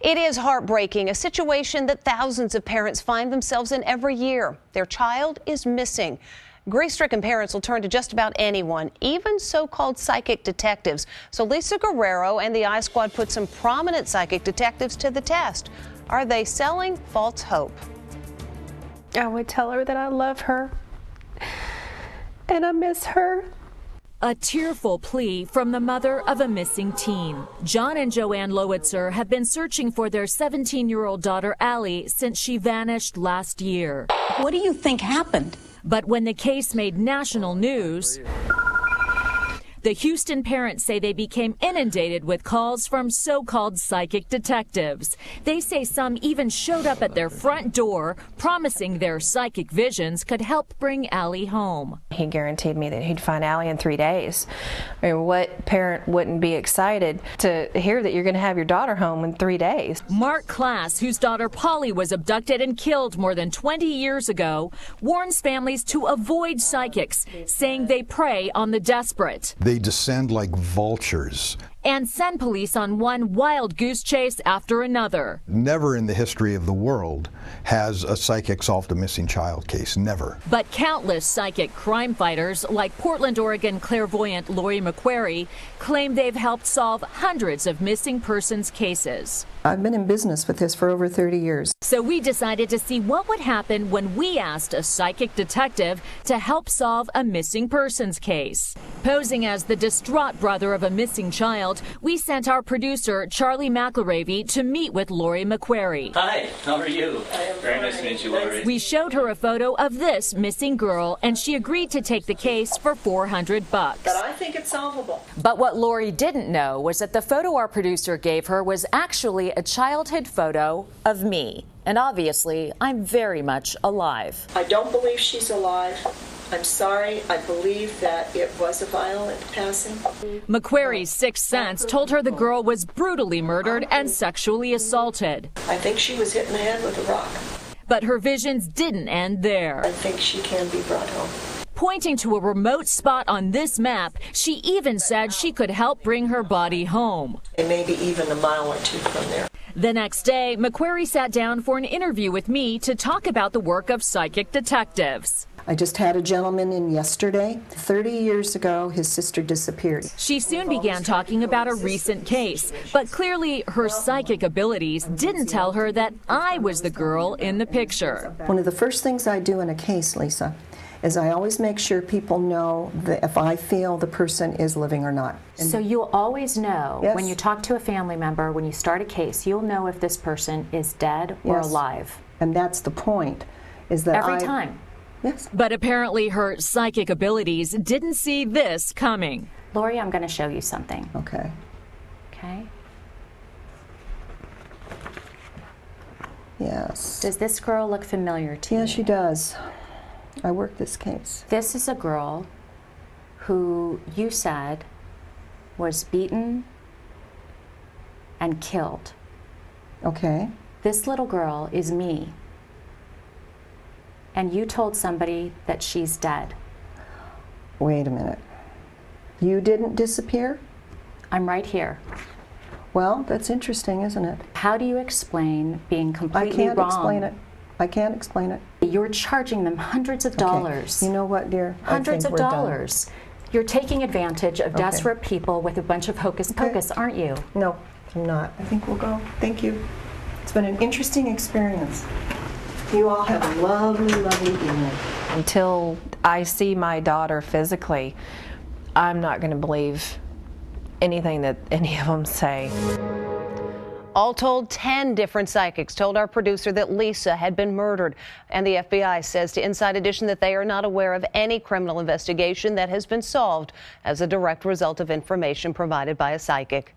It is heartbreaking, a situation that thousands of parents find themselves in every year. Their child is missing. Grief-stricken parents will turn to just about anyone, even so-called psychic detectives. So Lisa Guerrero and the I-Squad put some prominent psychic detectives to the test. Are they selling false hope? I would tell her that I love her and I miss her. A tearful plea from the mother of a missing teen. John and Joanne Lowitzer have been searching for their 17-year-old daughter, Allie, since she vanished last year. What do you think happened? But when the case made national news, the Houston parents say they became inundated with calls from so-called psychic detectives. They say some even showed up at their front door, promising their psychic visions could help bring Allie home. He guaranteed me that he'd find Allie in 3 days. I mean, what parent wouldn't be excited to hear that you're going to have your daughter home in 3 days? Mark Klass, whose daughter Polly was abducted and killed more than 20 years ago, warns families to avoid psychics, saying they prey on the desperate. They descend like vultures. And send police on one wild goose chase after another. Never in the history of the world has a psychic solved a missing child case. Never. But countless psychic crime fighters, like Portland, Oregon clairvoyant Lori McQuarrie, claim they've helped solve hundreds of missing persons cases. I've been in business with this for over 30 years. So we decided to see what would happen when we asked a psychic detective to help solve a missing persons case. Posing as the distraught brother of a missing child, we sent our producer, Charlie McElravy, to meet with Lori McQuarrie. Hi, how are you? Very nice to meet you, Lori. We showed her a photo of this missing girl, and she agreed to take the case for $400. But I think it's solvable. But what Lori didn't know was that the photo our producer gave her was actually a childhood photo of me. And obviously, I'm very much alive. I don't believe she's alive. I'm sorry, I believe that it was a violent passing. McQuarrie's sixth sense told her the girl was brutally murdered and sexually assaulted. I think she was hit in the head with a rock. But her visions didn't end there. I think she can be brought home. Pointing to a remote spot on this map, she even said she could help bring her body home. And maybe even a mile or two from there. The next day, McQuarrie sat down for an interview with me to talk about the work of psychic detectives. I just had a gentleman in yesterday. 30 years ago, his sister disappeared. She soon began talking about a recent case, but clearly her psychic abilities didn't tell her that I was the girl in the picture. One of the first things I do in a case, Lisa, is I always make sure people know that if I feel the person is living or not. So you'll always know, yes, when you talk to a family member, when you start a case, you'll know if this person is dead or yes, alive. And that's the point, is that every time. Yes. But apparently her psychic abilities didn't see this coming. Lori, I'm going to show you something. Okay. Okay. Yes. Does this girl look familiar to you? Yes, she does. I worked this case. This is a girl who you said was beaten and killed. Okay. This little girl is me. And you told somebody that she's dead. Wait a minute. You didn't disappear? I'm right here. Well, that's interesting, isn't it? How do you explain being completely wrong? I can't explain it. I can't explain it. You're charging them hundreds of dollars. You know what, dear? Hundreds of dollars. You're taking advantage of desperate people with a bunch of hocus pocus, aren't you? No, I'm not. I think we'll go. Thank you. It's been an interesting experience. You all have a lovely, lovely evening. Until I see my daughter physically, I'm not going to believe anything that any of them say. All told, 10 different psychics told our producer that Lisa had been murdered. And the FBI says to Inside Edition that they are not aware of any criminal investigation that has been solved as a direct result of information provided by a psychic.